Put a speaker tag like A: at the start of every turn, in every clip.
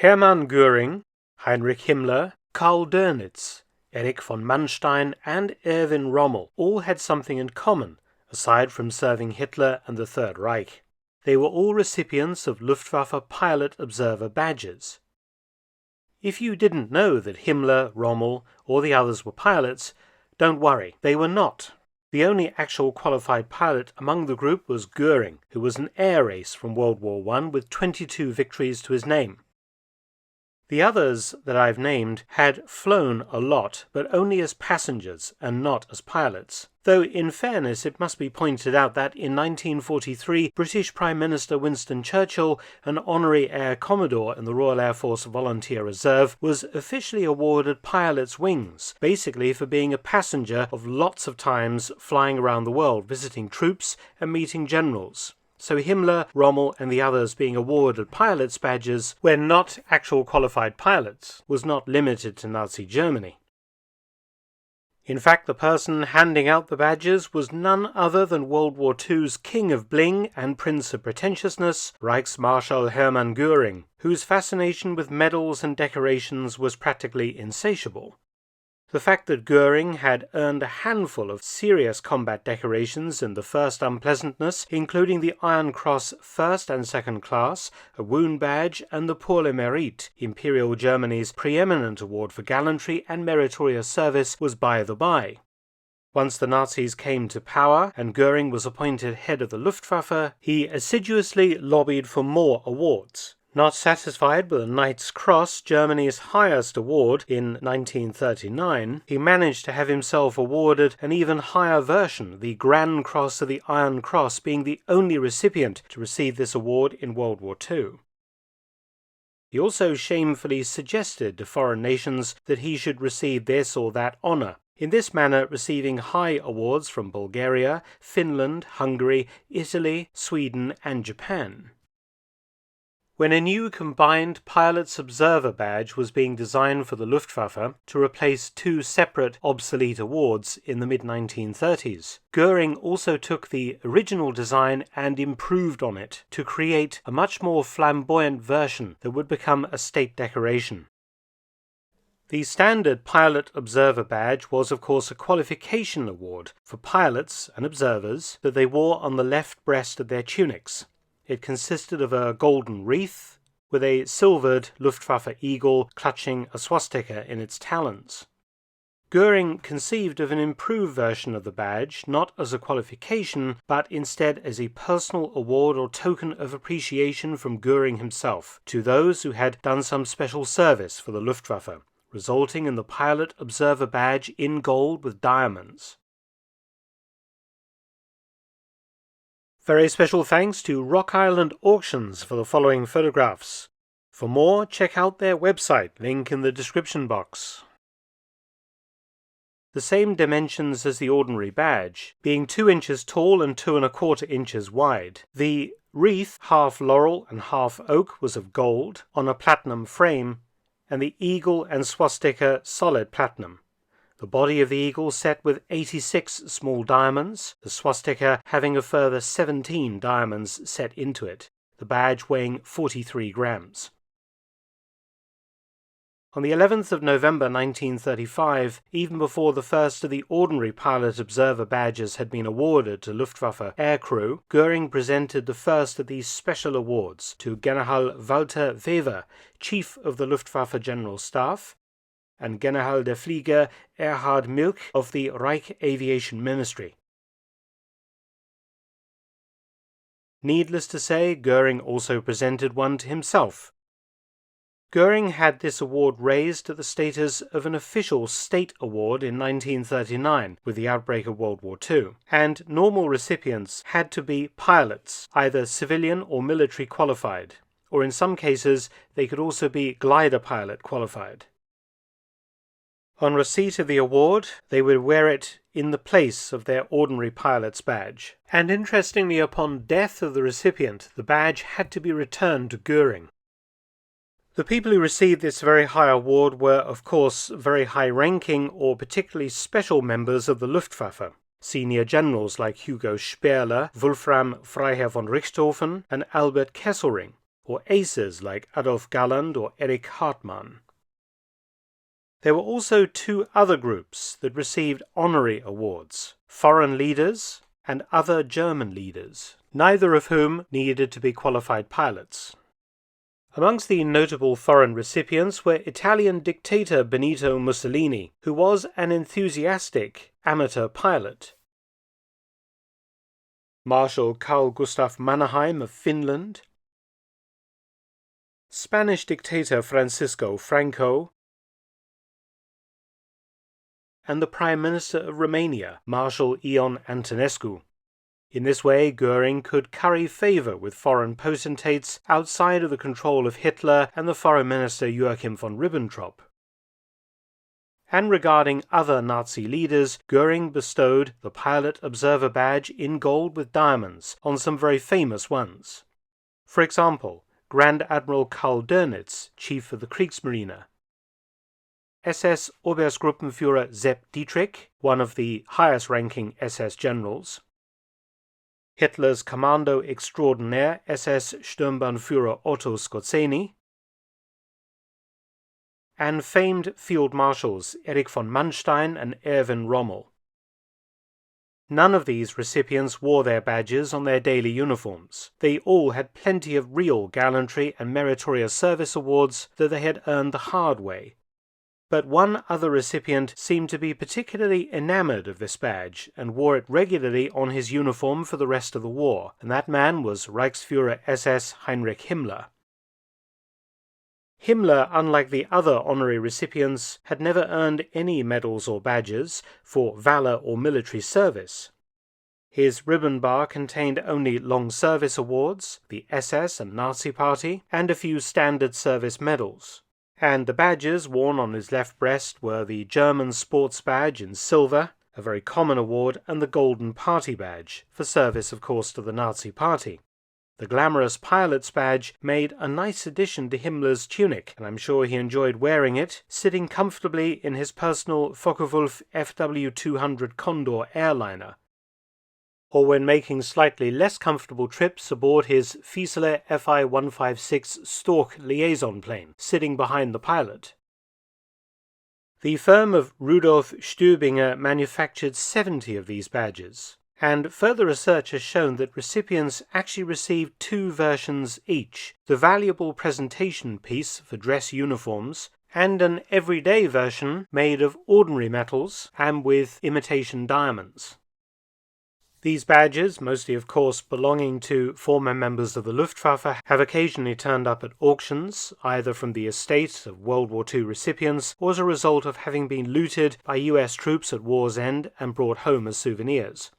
A: Hermann Göring, Heinrich Himmler, Karl Dönitz, Erich von Manstein, and Erwin Rommel all had something in common, aside from serving Hitler and the Third Reich. They were all recipients of Luftwaffe Pilot Observer badges. If you didn't know that Himmler, Rommel, or the others were pilots, don't worry, they were not. The only actual qualified pilot among the group was Göring, who was an air ace from World War I with 22 victories to his name. The others that I've named had flown a lot, but only as passengers and not as pilots. Though in fairness it must be pointed out that in 1943 British Prime Minister Winston Churchill, an honorary Air Commodore in the Royal Air Force Volunteer Reserve, was officially awarded pilot's wings, basically for being a passenger of lots of times flying around the world, visiting troops and meeting generals. So Himmler, Rommel, and the others being awarded pilots' badges when not actual qualified pilots was not limited to Nazi Germany. In fact, the person handing out the badges was none other than World War II's King of Bling and Prince of Pretentiousness, Reichsmarschall Hermann Göring, whose fascination with medals and decorations was practically insatiable. The fact that Göring had earned a handful of serious combat decorations in the first unpleasantness, including the Iron Cross First and Second Class, a Wound Badge, and the Pour le Mérite, Imperial Germany's preeminent award for gallantry and meritorious service, was by the by. Once the Nazis came to power and Göring was appointed head of the Luftwaffe, he assiduously lobbied for more awards. Not satisfied with the Knight's Cross, Germany's highest award, in 1939, he managed to have himself awarded an even higher version, the Grand Cross of the Iron Cross, being the only recipient to receive this award in World War II. He also shamefully suggested to foreign nations that he should receive this or that honour, in this manner receiving high awards from Bulgaria, Finland, Hungary, Italy, Sweden, and Japan. When a new combined Pilot's Observer badge was being designed for the Luftwaffe to replace two separate obsolete awards in the mid-1930s, Göring also took the original design and improved on it to create a much more flamboyant version that would become a state decoration. The standard Pilot Observer badge was of course a qualification award for pilots and observers that they wore on the left breast of their tunics. It consisted of a golden wreath with a silvered Luftwaffe eagle clutching a swastika in its talons. Göring conceived of an improved version of the badge not as a qualification, but instead as a personal award or token of appreciation from Göring himself to those who had done some special service for the Luftwaffe, resulting in the Pilot Observer badge in gold with diamonds. Very special thanks to Rock Island Auctions for the following photographs. For more, check out their website, link in the description box. The same dimensions as the ordinary badge, being 2 inches tall and 2 1/4 inches wide. The wreath, half laurel and half oak, was of gold, on a platinum frame, and the eagle and swastika solid platinum. The body of the eagle set with 86 small diamonds, the swastika having a further 17 diamonds set into it, the badge weighing 43 grams. On the 11th of November 1935, even before the first of the ordinary Pilot Observer badges had been awarded to Luftwaffe aircrew, Göring presented the first of these special awards to General Walter Wever, Chief of the Luftwaffe General Staff, and General der Flieger Erhard Milch of the Reich Aviation Ministry. Needless to say, Göring also presented one to himself. Göring had this award raised to the status of an official state award in 1939 with the outbreak of World War II, and normal recipients had to be pilots, either civilian or military qualified, or in some cases they could also be glider pilot qualified. On receipt of the award, they would wear it in the place of their ordinary pilot's badge. And interestingly, upon death of the recipient, the badge had to be returned to Göring. The people who received this very high award were, of course, very high-ranking or particularly special members of the Luftwaffe. Senior generals like Hugo Sperler, Wolfram Freiherr von Richthofen, and Albert Kesselring, or aces like Adolf Galland or Erich Hartmann. There were also two other groups that received honorary awards: foreign leaders and other German leaders, neither of whom needed to be qualified pilots. Amongst the notable foreign recipients were Italian dictator Benito Mussolini, who was an enthusiastic amateur pilot, Marshal Carl Gustav Mannerheim of Finland, Spanish dictator Francisco Franco, and the Prime Minister of Romania, Marshal Ion Antonescu. In this way, Göring could curry favour with foreign potentates outside of the control of Hitler and the Foreign Minister Joachim von Ribbentrop. And regarding other Nazi leaders, Göring bestowed the Pilot Observer Badge in gold with diamonds on some very famous ones. For example, Grand Admiral Karl Dönitz, chief of the Kriegsmarine, SS Oberstgruppenführer Sept Dietrich, one of the highest-ranking SS generals, Hitler's Commando Extraordinaire SS Sturmbannführer Otto Skorzeny, and famed Field Marshals Erich von Manstein and Erwin Rommel. None of these recipients wore their badges on their daily uniforms. They all had plenty of real gallantry and meritorious service awards that they had earned the hard way. But one other recipient seemed to be particularly enamored of this badge and wore it regularly on his uniform for the rest of the war, and that man was Reichsführer SS Heinrich Himmler. Himmler, unlike the other honorary recipients, had never earned any medals or badges for valor or military service. His ribbon bar contained only long service awards, the SS and Nazi Party, and a few standard service medals. And the badges worn on his left breast were the German Sports Badge in silver, a very common award, and the Golden Party Badge, for service, of course, to the Nazi Party. The glamorous Pilot's Badge made a nice addition to Himmler's tunic, and I'm sure he enjoyed wearing it, sitting comfortably in his personal Focke-Wulf FW-200 Condor airliner, or when making slightly less comfortable trips aboard his Fieseler Fi-156 Stork liaison plane, sitting behind the pilot. The firm of Rudolf Stübinger manufactured 70 of these badges, and further research has shown that recipients actually received two versions each: the valuable presentation piece for dress uniforms, and an everyday version made of ordinary metals and with imitation diamonds. These badges, mostly of course belonging to former members of the Luftwaffe, have occasionally turned up at auctions, either from the estate of World War II recipients or as a result of having been looted by US troops at war's end and brought home as souvenirs.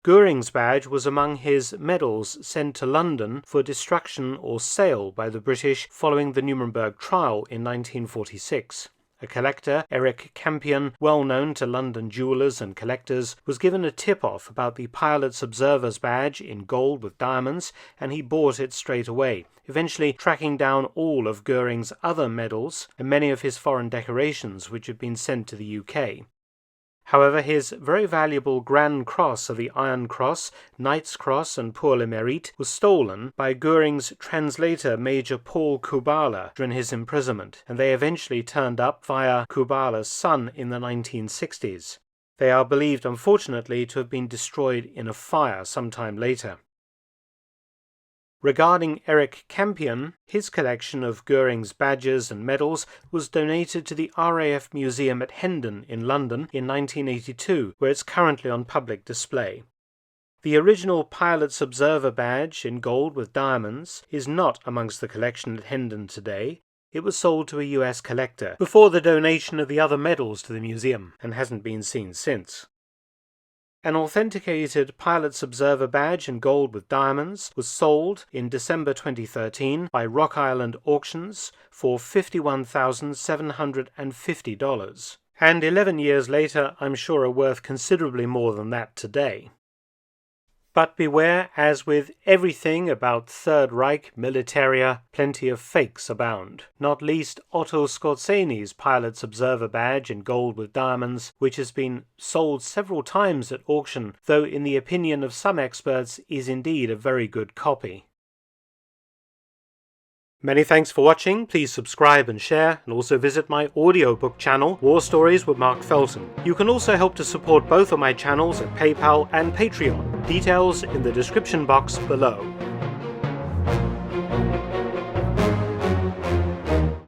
A: Göring's badge was among his medals sent to London for destruction or sale by the British following the Nuremberg trial in 1946. A collector, Eric Campion, well known to London jewellers and collectors, was given a tip-off about the Pilot's Observer's Badge in gold with diamonds, and he bought it straight away, eventually tracking down all of Göring's other medals and many of his foreign decorations which had been sent to the UK. However, his very valuable Grand Cross of the Iron Cross, Knight's Cross and Pour le Mérite was stolen by Göring's translator Major Paul Kubala during his imprisonment, and they eventually turned up via Kubala's son in the 1960s. They are believed, unfortunately, to have been destroyed in a fire sometime later. Regarding Eric Campion, his collection of Göring's badges and medals was donated to the RAF Museum at Hendon in London in 1982, where it's currently on public display. The original Pilot's Observer Badge in gold with diamonds is not amongst the collection at Hendon today. It was sold to a US collector before the donation of the other medals to the museum and hasn't been seen since. An authenticated Pilot's Observer Badge in gold with diamonds was sold in December 2013 by Rock Island Auctions for $51,750, and 11 years later I'm sure are worth considerably more than that today. But beware, as with everything about Third Reich Militaria, plenty of fakes abound, not least Otto Skorzeny's Pilot's Observer Badge in gold with diamonds, which has been sold several times at auction, though in the opinion of some experts is indeed a very good copy. Many thanks for watching. Please subscribe and share, and also visit my audiobook channel, War Stories with Mark Felton. You can also help to support both of my channels at PayPal and Patreon. Details in the description box below.